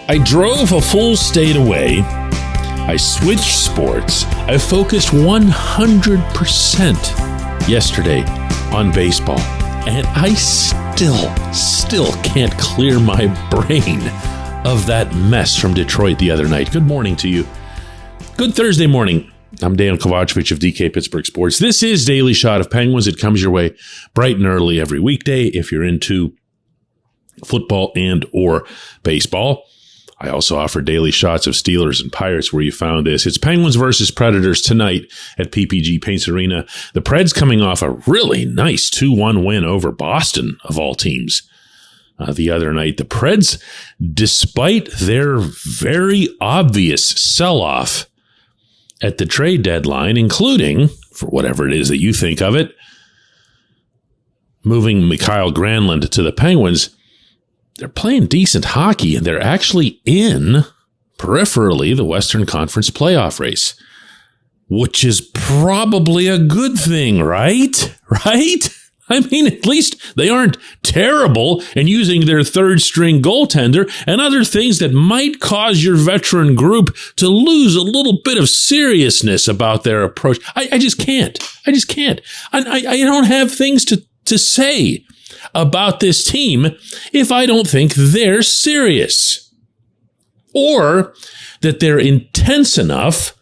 I drove a full state away. I switched sports. I focused 100% yesterday on baseball. And I still can't clear my brain of that mess from Detroit the other night. Good morning to you. Good Thursday morning. I'm Dejan Kovacevic of DK Pittsburgh Sports. This is Daily Shot of Penguins. It comes your way bright and early every weekday if you're into football and or baseball. I also offer daily shots of Steelers and Pirates where you found this. It's Penguins versus Predators tonight at PPG Paints Arena. The Preds coming off a really nice 2-1 win over Boston, of all teams, the other night. The Preds, despite their very obvious sell-off at the trade deadline, including, for whatever it is that you think of it, moving Mikael Granlund to the Penguins, they're playing decent hockey, and they're actually in, peripherally, the Western Conference playoff race, which is probably a good thing, right? Right? I mean, at least they aren't terrible and using their third-string goaltender and other things that might cause your veteran group to lose a little bit of seriousness about their approach. I just can't. I don't have things to say about this team if I don't think they're serious or that they're intense enough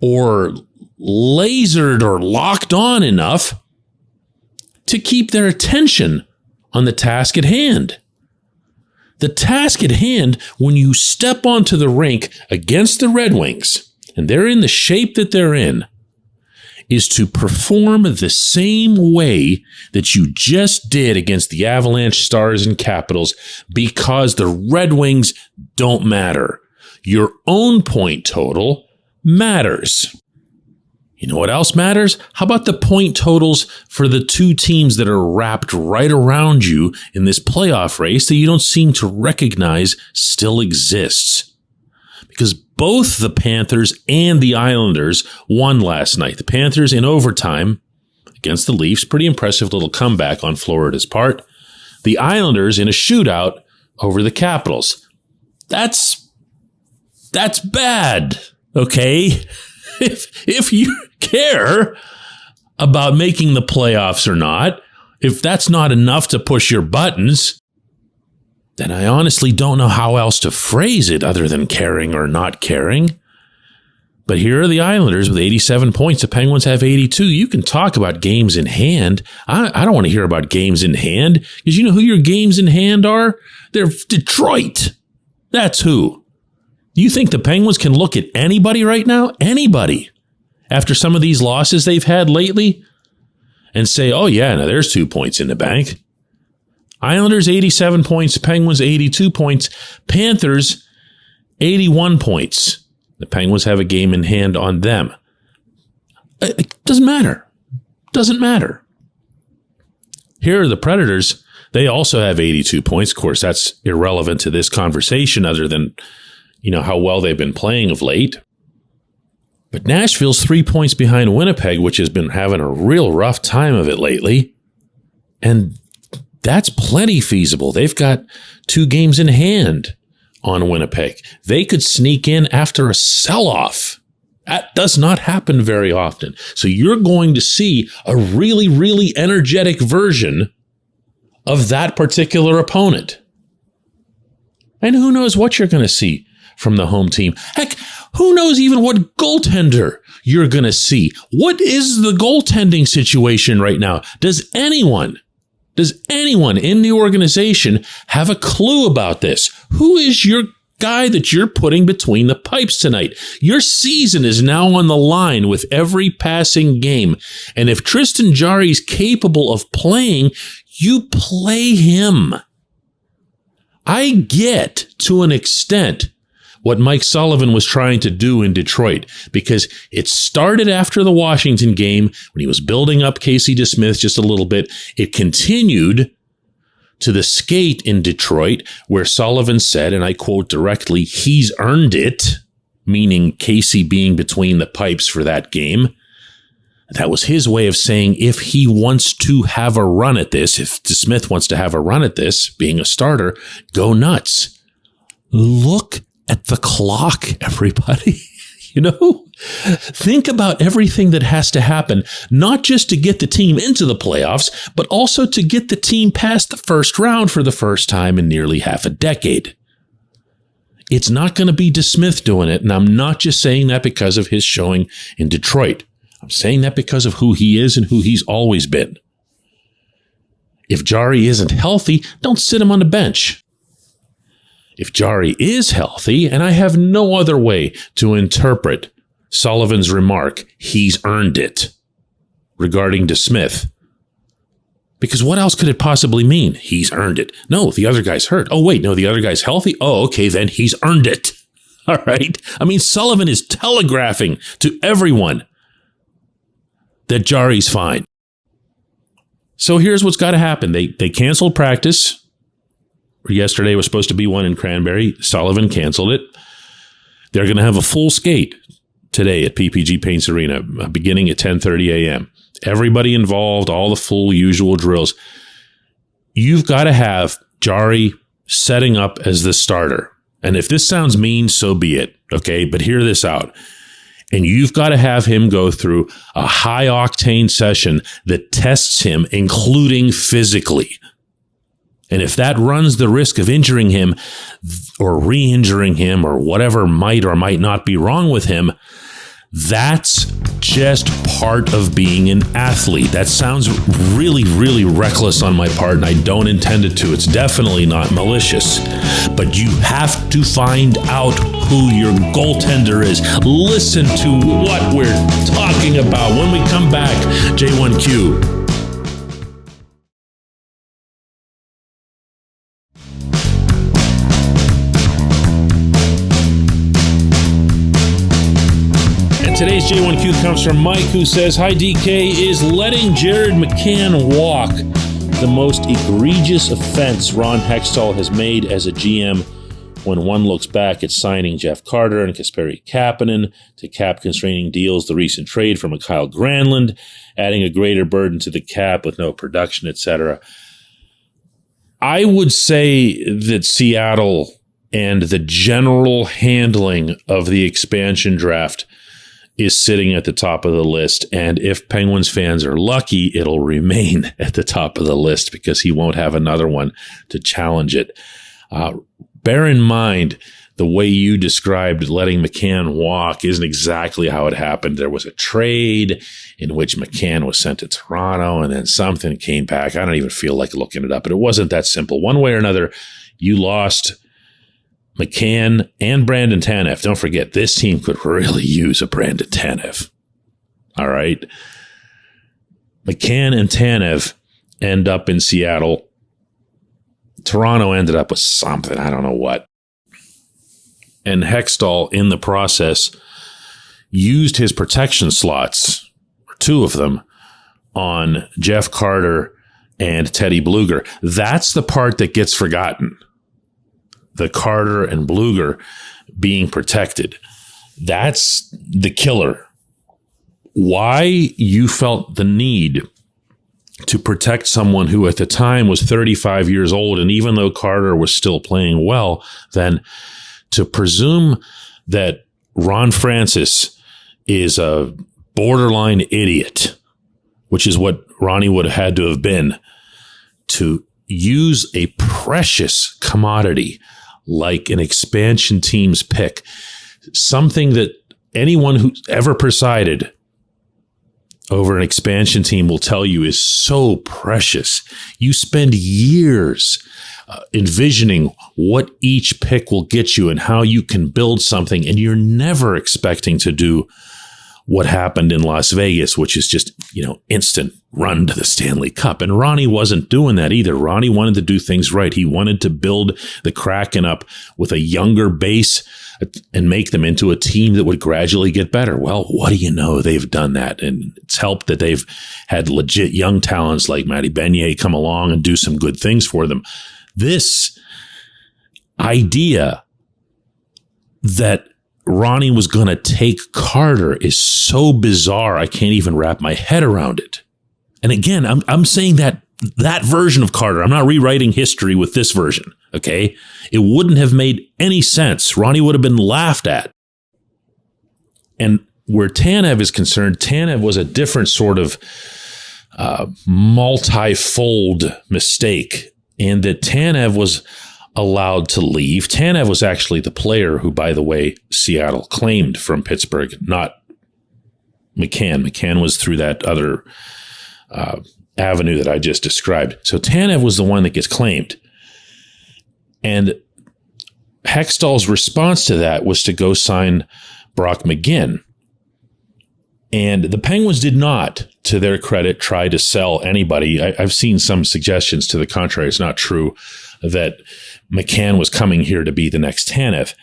or lasered or locked on enough to keep their attention on the task at hand. The task at hand, when you step onto the rink against the Red Wings, and they're in the shape that they're in, is to perform the same way that you just did against the Avalanche, Stars, and Capitals, because the Red Wings don't matter. Your own point total matters. You know what else matters? How about the point totals for the two teams that are wrapped right around you in this playoff race that you don't seem to recognize still exists? Because both the Panthers and the Islanders won last night. The Panthers in overtime against the Leafs. Pretty impressive little comeback on Florida's part. The Islanders in a shootout over the Capitals. That's bad, okay? If you care about making the playoffs or not, if that's not enough to push your buttons, then I honestly don't know how else to phrase it other than caring or not caring. But here are the Islanders with 87 points. The Penguins have 82. You can talk about games in hand. I don't want to hear about games in hand, because you know who your games in hand are? They're Detroit. That's who. Do you think the Penguins can look at anybody right now? Anybody. After some of these losses they've had lately and say, oh yeah, now there's 2 points in the bank. Islanders 87 points, Penguins 82 points, Panthers 81 points. The Penguins have a game in hand on them. It doesn't matter. Doesn't matter. Here are the Predators. They also have 82 points. Of course, that's irrelevant to this conversation other than, you know, how well they've been playing of late. But Nashville's 3 points behind Winnipeg, which has been having a real rough time of it lately. And that's plenty feasible. They've got 2 games in hand on Winnipeg. They could sneak in after a sell-off. That does not happen very often. So you're going to see a really, really energetic version of that particular opponent. And who knows what you're going to see from the home team. Heck, who knows even what goaltender you're going to see? What is the goaltending situation right now? Does anyone in the organization have a clue about this? Who is your guy that you're putting between the pipes tonight? Your season is now on the line with every passing game. And if Tristan Jarry is capable of playing, you play him. I get, to an extent, what Mike Sullivan was trying to do in Detroit, because it started after the Washington game when he was building up Casey DeSmith just a little bit. It continued to the skate in Detroit where Sullivan said, and I quote directly, he's earned it, meaning Casey being between the pipes for that game. That was his way of saying if he wants to have a run at this, if DeSmith wants to have a run at this, being a starter, go nuts. Look at the clock, everybody. Think about everything that has to happen, not just to get the team into the playoffs, but also to get the team past the first round for the first time in nearly half a decade. It's not going to be DeSmith doing it, and I'm not just saying that because of his showing in Detroit. I'm saying that because of who he is and who he's always been. If Jarry isn't healthy, don't sit him on the bench. If Jarry is healthy, and I have no other way to interpret Sullivan's remark, he's earned it, regarding DeSmith. Because what else could it possibly mean? He's earned it. No, the other guy's hurt. Oh, wait, no, the other guy's healthy? Oh, okay, then he's earned it. All right? I mean, Sullivan is telegraphing to everyone that Jarry's fine. So here's what's got to happen. They canceled practice. Yesterday was supposed to be one in Cranberry. Sullivan canceled it. They're going to have a full skate today at PPG Paints Arena, beginning at 10:30 a.m. Everybody involved, all the full usual drills. You've got to have Jarry setting up as the starter. And if this sounds mean, so be it. Okay, but hear this out. And you've got to have him go through a high-octane session that tests him, including physically. And if that runs the risk of injuring him or re-injuring him or whatever might or might not be wrong with him, that's just part of being an athlete. That sounds really, really reckless on my part, and I don't intend it to. It's definitely not malicious. But you have to find out who your goaltender is. Listen to what we're talking about when we come back. J1Q. Today's J1Q comes from Mike, who says, "Hi, DK, is letting Jared McCann walk the most egregious offense Ron Hextall has made as a GM when one looks back at signing Jeff Carter and Kasperi Kapanen to cap-constraining deals, the recent trade for Mikael Granlund, adding a greater burden to the cap with no production, etc.? I would say that Seattle and the general handling of the expansion draft is sitting at the top of the list. And if Penguins fans are lucky, it'll remain at the top of the list because he won't have another one to challenge it. Bear in mind, the way you described letting McCann walk isn't exactly how it happened. There was a trade in which McCann was sent to Toronto and then something came back. I don't even feel like looking it up, but it wasn't that simple. One way or another, you lost McCann and Brandon Tanev. Don't forget, this team could really use a Brandon Tanev. All right. McCann and Tanev end up in Seattle. Toronto ended up with something. I don't know what. And Hextall, in the process, used his protection slots, or two of them, on Jeff Carter and Teddy Bluger. That's the part that gets forgotten. The Carter and Bluger being protected. That's the killer. Why you felt the need to protect someone who at the time was 35 years old, and even though Carter was still playing well, then to presume that Ron Francis is a borderline idiot, which is what Ronnie would have had to have been, to use a precious commodity like an expansion team's pick, something that anyone who's ever presided over an expansion team will tell you is so precious. You spend years envisioning what each pick will get you and how you can build something, and you're never expecting to do what happened in Las Vegas, which is just, instant run to the Stanley Cup. And Ronnie wasn't doing that either. Ronnie wanted to do things right. He wanted to build the Kraken up with a younger base and make them into a team that would gradually get better. Well, what do you know? They've done that. And it's helped that they've had legit young talents like Matty Benier come along and do some good things for them. This idea that Ronnie was going to take Carter is so bizarre, I can't even wrap my head around it. And again, I'm saying that version of Carter. I'm not rewriting history with this version. Okay? It wouldn't have made any sense. Ronnie would have been laughed at. And where Tanev is concerned, Tanev was a different sort of multi-fold mistake, in that Tanev was allowed to leave. Tanev was actually the player who, by the way, Seattle claimed from Pittsburgh, not McCann. McCann was through that other avenue that I just described. So Tanev was the one that gets claimed. And Hextall's response to that was to go sign Brock McGinn. And the Penguins did not, to their credit, try to sell anybody. I've seen some suggestions to the contrary. It's not true that McCann was coming here to be the next Tanev.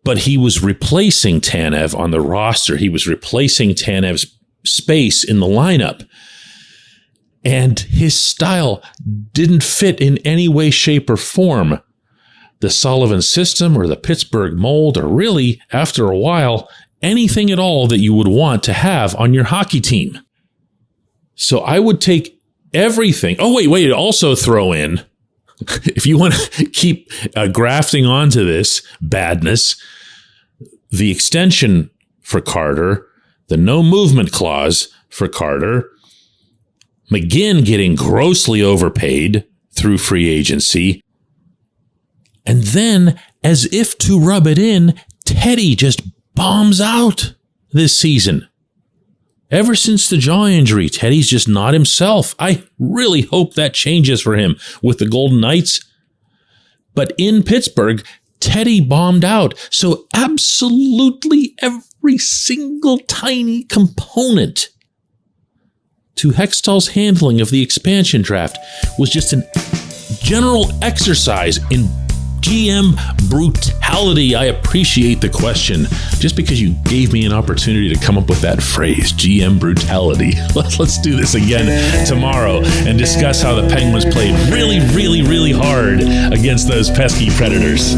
But he was replacing Tanev on the roster. He was replacing Tanev's space in the lineup. And his style didn't fit in any way, shape, or form the Sullivan system or the Pittsburgh mold, or really, after a while, anything at all that you would want to have on your hockey team. So I would take everything. Oh, wait, also throw in, if you want to keep grafting onto this badness, the extension for Carter, the no movement clause for Carter, McGinn getting grossly overpaid through free agency, and then, as if to rub it in, Teddy just bombs out this season. Ever since the jaw injury, Teddy's just not himself. I really hope that changes for him with the Golden Knights. But in Pittsburgh, Teddy bombed out. So absolutely every single tiny component to Hextall's handling of the expansion draft was just a general exercise in GM brutality. I appreciate the question, just because you gave me an opportunity to come up with that phrase, GM brutality. Let's do this again tomorrow and discuss how the Penguins played really, really, really hard against those pesky Predators.